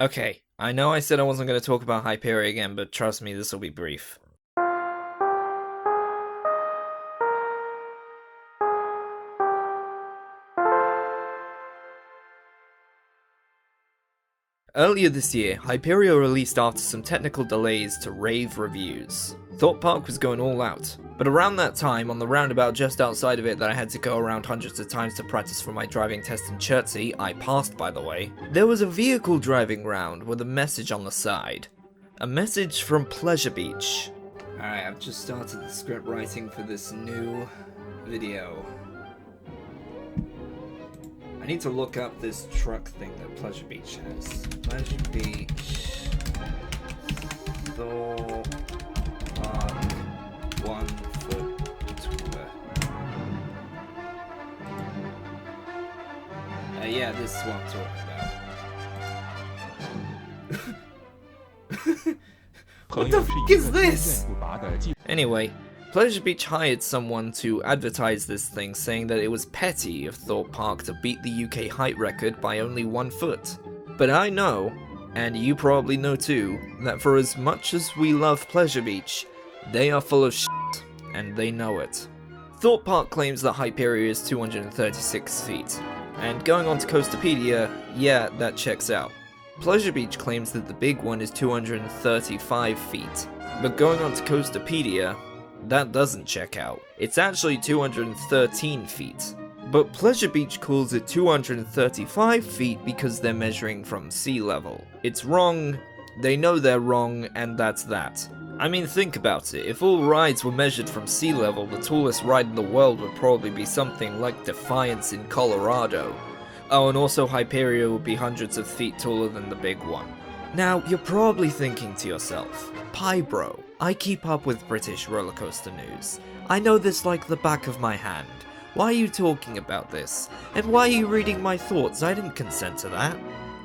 Okay, I know I said I wasn't going to talk about Hyperia again, but trust me, this will be brief. Earlier this year, Hyperia released after some technical delays to rave reviews. Thought Park was going all out, but around that time, on the roundabout just outside of it that I had to go around hundreds of times to practice for my driving test in Chertsey, I passed by the way, there was a vehicle driving round with a message on the side. A message from Pleasure Beach. Alright, I've just started the script writing for this new video. I need to look up this truck thing that Pleasure Beach has. Pleasure Beach, Thor, Park, 1 foot tour. Yeah, this is what I'm talking about. What the f*** is this? Anyway, Pleasure Beach hired someone to advertise this thing, saying that it was petty of Thorpe Park to beat the UK height record by only 1 foot. But I know, and you probably know too, that for as much as we love Pleasure Beach, they are full of shit, and they know it. Thorpe Park claims that Hyperia is 236 feet, and going on to Coasterpedia, yeah, that checks out. Pleasure Beach claims that the big one is 235 feet, but going on to Coasterpedia, that doesn't check out. It's actually 213 feet. But Pleasure Beach calls it 235 feet because they're measuring from sea level. It's wrong, they know they're wrong, and that's that. I mean, think about it. If all rides were measured from sea level, the tallest ride in the world would probably be something like Defiance in Colorado. Oh, and also Hyperia would be hundreds of feet taller than the big one. Now, you're probably thinking to yourself, "Pie bro, I keep up with British roller coaster news. I know this like the back of my hand. Why are you talking about this? And why are you reading my thoughts? I didn't consent to that."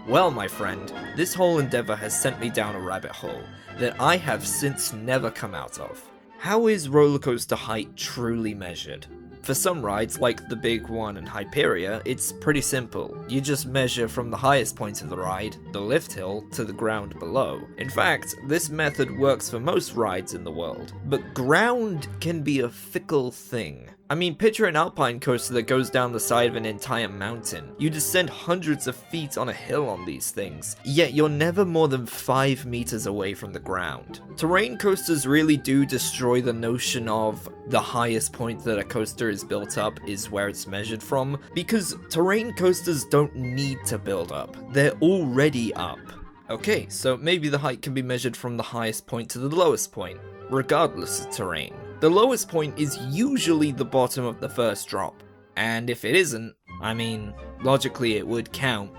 Well, my friend, this whole endeavor has sent me down a rabbit hole that I have since never come out of. How is roller coaster height truly measured? For some rides, like the big one and Hyperia, it's pretty simple. You just measure from the highest point of the ride, the lift hill, to the ground below. In fact, this method works for most rides in the world, but ground can be a fickle thing. I mean, picture an alpine coaster that goes down the side of an entire mountain. You descend hundreds of feet on a hill on these things, yet you're never more than 5 meters away from the ground. Terrain coasters really do destroy the notion of the highest point that a coaster is built up is where it's measured from, because terrain coasters don't need to build up. They're already up. Okay, so maybe the height can be measured from the highest point to the lowest point, regardless of terrain. The lowest point is usually the bottom of the first drop, and if it isn't, I mean, logically it would count,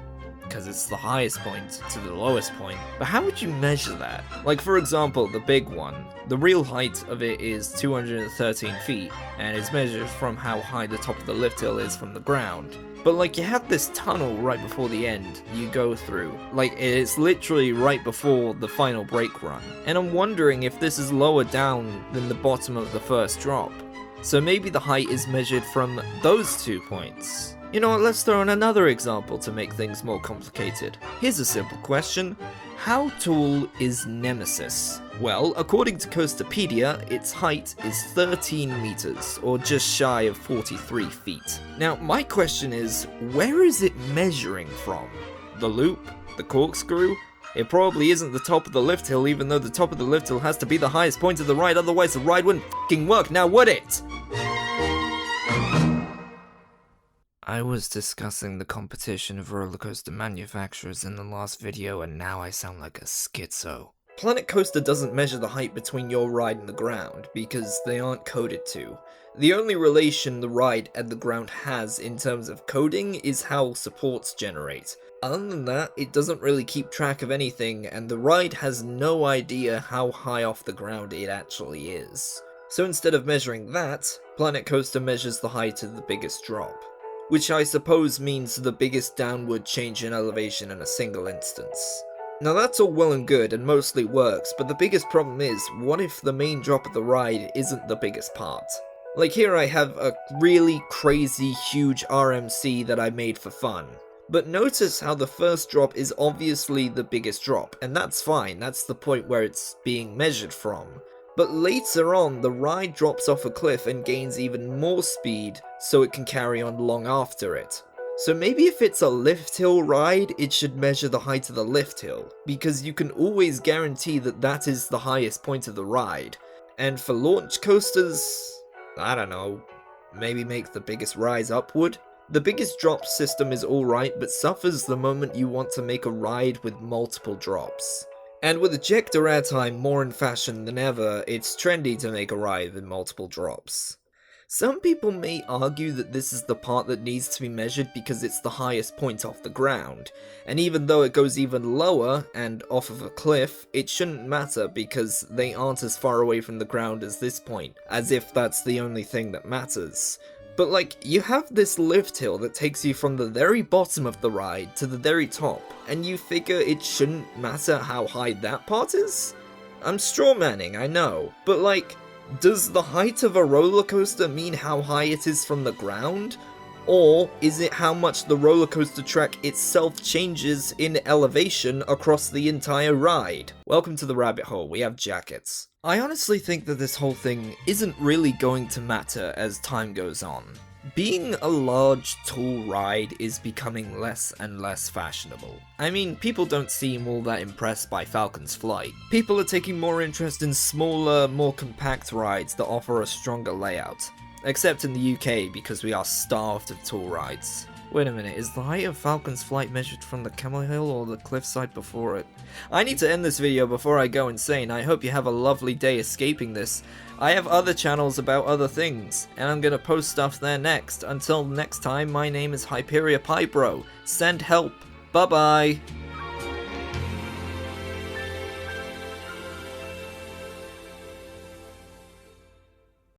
because it's the highest point to the lowest point. But how would you measure that? Like, for example, the big one, the real height of it is 213 feet, and it's measured from how high the top of the lift hill is from the ground. But like, you have this tunnel right before the end you go through. Like, it's literally right before the final brake run. And I'm wondering if this is lower down than the bottom of the first drop. So maybe the height is measured from those 2 points. You know what, let's throw in another example to make things more complicated. Here's a simple question. How tall is Nemesis? Well, according to Coasterpedia, its height is 13 meters, or just shy of 43 feet. Now, my question is, where is it measuring from? The loop? The corkscrew? It probably isn't the top of the lift hill, even though the top of the lift hill has to be the highest point of the ride, otherwise the ride wouldn't f***ing work, now would it? I was discussing the competition of roller coaster manufacturers in the last video, and now I sound like a schizo. Planet Coaster doesn't measure the height between your ride and the ground, because they aren't coded to. The only relation the ride and the ground has in terms of coding is how supports generate. Other than that, it doesn't really keep track of anything, and the ride has no idea how high off the ground it actually is. So instead of measuring that, Planet Coaster measures the height of the biggest drop. Which I suppose means the biggest downward change in elevation in a single instance. Now that's all well and good and mostly works, but the biggest problem is, what if the main drop of the ride isn't the biggest part? Like here I have a really crazy huge RMC that I made for fun. But notice how the first drop is obviously the biggest drop, and that's fine, that's the point where it's being measured from. But later on, the ride drops off a cliff and gains even more speed, so it can carry on long after it. So maybe if it's a lift hill ride, it should measure the height of the lift hill, because you can always guarantee that that is the highest point of the ride. And for launch coasters, I don't know, maybe make the biggest rise upward? The biggest drop system is alright, but suffers the moment you want to make a ride with multiple drops. And with ejector airtime more in fashion than ever, it's trendy to make a ride with multiple drops. Some people may argue that this is the part that needs to be measured because it's the highest point off the ground, and even though it goes even lower and off of a cliff, it shouldn't matter because they aren't as far away from the ground as this point, as if that's the only thing that matters. But like, you have this lift hill that takes you from the very bottom of the ride to the very top, and you figure it shouldn't matter how high that part is? I'm strawmanning, I know, but like, does the height of a roller coaster mean how high it is from the ground? Or is it how much the roller coaster track itself changes in elevation across the entire ride? Welcome to the rabbit hole, we have jackets. I honestly think that this whole thing isn't really going to matter as time goes on. Being a large, tall ride is becoming less and less fashionable. I mean, people don't seem all that impressed by Falcon's flight. People are taking more interest in smaller, more compact rides that offer a stronger layout. Except in the UK, because we are starved of tall rides. Wait a minute, is the height of Falcon's flight measured from the Camel Hill or the cliffside before it? I need to end this video before I go insane. I hope you have a lovely day escaping this. I have other channels about other things, and I'm gonna post stuff there next. Until next time, my name is Hyperia Pie Bro. Send help. Bye bye.